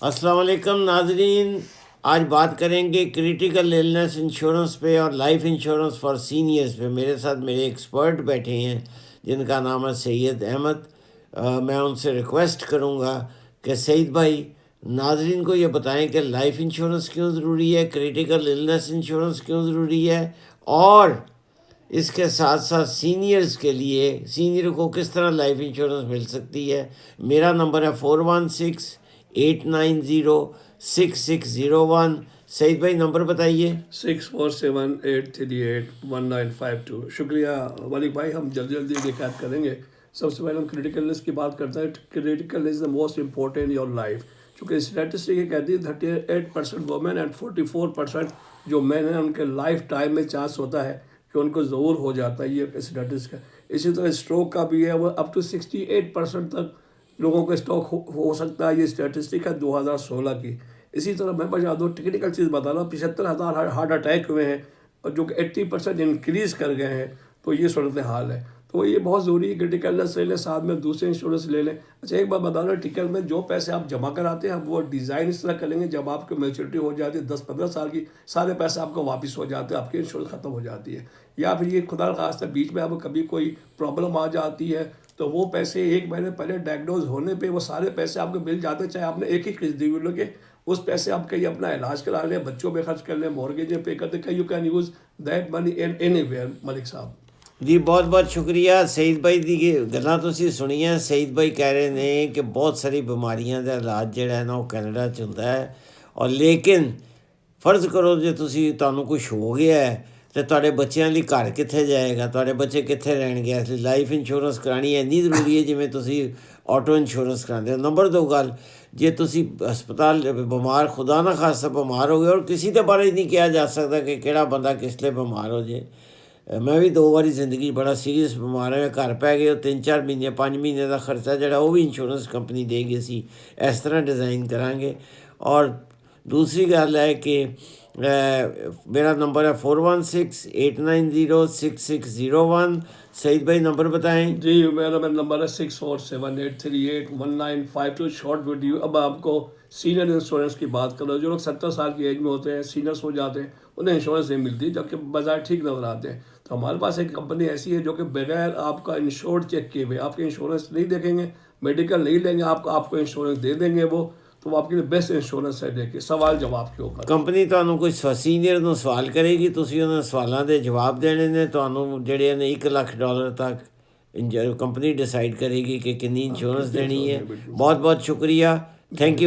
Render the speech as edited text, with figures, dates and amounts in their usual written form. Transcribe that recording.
अस्सलाम वालेकुम नाजरीन। आज बात करेंगे क्रिटिकल इलनेस इंश्योरेंस पे और लाइफ इंश्योरेंस फॉर सीनियर्स पे। मेरे साथ मेरे एक्सपर्ट बैठे हैं जिनका नाम है सैयद अहमद। मैं उनसे रिक्वेस्ट करूंगा कि सईद भाई नाजरीन को ये बताएं कि लाइफ इंश्योरेंस क्यों ज़रूरी है, क्रिटिकल इलनेस इंश्योरेंस क्यों ज़रूरी है, और इसके साथ साथ सीनियर्स के लिए सीनियर को किस तरह लाइफ इंश्योरेंस मिल सकती है। मेरा नंबर है 4168906601। सईद भाई नंबर बताइए। 6478381952। शुक्रिया मलिक भाई, हम जल्दी जल्दी डिस्कस करेंगे। सबसे पहले हम क्रिटिकलनेस की बात करते हैं। Criticalness the most important in your life, क्योंकि स्टैटिस्टिक ये कहती है 38% वुमेन एंड 44% जो मैन हैं उनके लाइफ टाइम में चांस होता है कि उनको ज़रूर हो जाता है ये स्टैटिस्टिक। इसी तरह स्ट्रोक का भी है, वो अप टू 68% तक लोगों को स्ट्रोक हो सकता है। ये स्टैटिस्टिक है 2016 की। इसी तरह मैं बता दूँ, टेक्निकल चीज़ बता रहा हूँ, 75,000 हार्ट अटैक हुए हैं और जो कि 80% इंक्रीज़ कर गए हैं। तो ये सूरत हाल है, तो ये बहुत ज़रूरी है। क्रिटिकलनेस ले लें, साथ में दूसरे इंश्योरेंस ले लें। अच्छा, एक बात बता रहा हूँ, टिकल में जो पैसे आप जमा कराते हैं वो डिज़ाइन इस तरह करेंगे, जब आपकी मैच्योरिटी हो जाती है 10-15 साल की, सारे पैसे आपको वापस हो जाते हैं, आपकी इंश्योरेंस ख़त्म हो जाती है। या फिर ये खुदा खास्ता बीच में आपको कभी कोई प्रॉब्लम आ जाती है तो वो पैसे 1 महीने पहले डायग्नोज होने पे वो सारे पैसे आपको मिल जाते हैं, चाहे आपने एक ही किस्त दी हुई लगे। उस पैसे आप कहीं अपना इलाज करा लें, बच्चों पे खर्च कर लें, मॉर्गेज पे कर दें, you can use that money in anywhere. Malik साहब जी बहुत बहुत शुक्रिया सईद भाई दी गल्लां तुसीं सुनियां। सईद भाई कह रहे हैं कि बहुत सारी बीमारियां का इलाज जिहड़ा है ना वो कैनेडा च हुंदा है, और लेकिन फर्ज करो जे तुहानूं कुछ हो गया है तो तुहाडे बच्चों लिए घर कित्थे जाएगा, तुहाडे बच्चे कित्थे रहणगे। इसलिए लाइफ इंश्योरेंस करानी इन्नी जरूरी है जिवें तुसीं ऑटो इंश्योरेंस कराते हो। नंबर 2 गल, जे तुसीं हस्पताल बीमार खुदा ना खास्ता बीमार हो गए, और किसी के बारे नहीं कहा जा सकता कि किहड़ा बंदा किस लिए बीमार हो जाए। मैं भी 2 बारी जिंदगी बड़ा सीरीयस बीमार होया, घर पै गए, 3-4 महीने 5 महीने का खर्चा जोड़ा वो भी इंश्योरेंस कंपनी देगी। असी इस तरह डिज़ाइन करांगे। और दूसरी गल है कि मेरा नंबर है 4168906601। सईद भाई नंबर बताएं। जी, मेरा नंबर है 6478381952। Short video. अब आपको सीनियर इंश्योरेंस की बात करो, जो लोग 70 साल की एज में होते हैं, सीनियर्स हो जाते हैं, उन्हें इंश्योरेंस नहीं मिलती, जबकि बाजार ठीक नजर आते हैं। तो हमारे पास एक कंपनी ऐसी है जो कि बगैर आपका इंश्योर्ड चेक किए हुए आपके इंश्योरेंस नहीं देखेंगे, मेडिकल नहीं लेंगे, आपको इंश्योरेंस दे देंगे वो। तो वो आपके लिए बेस्ट इंश्योरेंस है। देखिए, सवाल जवाब के ऊपर कंपनी ਤੁਹਾਨੂੰ ਕੋਈ ਸੀਨੀਅਰ ਨੂੰ ਸਵਾਲ ਕਰੇਗੀ, ਤੁਸੀਂ ਉਹਨਾਂ ਸਵਾਲਾਂ ਦੇ ਜਵਾਬ ਦੇਣੇ ਨੇ। ਤੁਹਾਨੂੰ ਜਿਹੜੇ ਨੇ $1 ਲੱਖ ਤੱਕ कंपनी डिसाइड करेगी कि कितनी इंश्योरेंस देनी है। बहुत बहुत शुक्रिया, थैंक यू।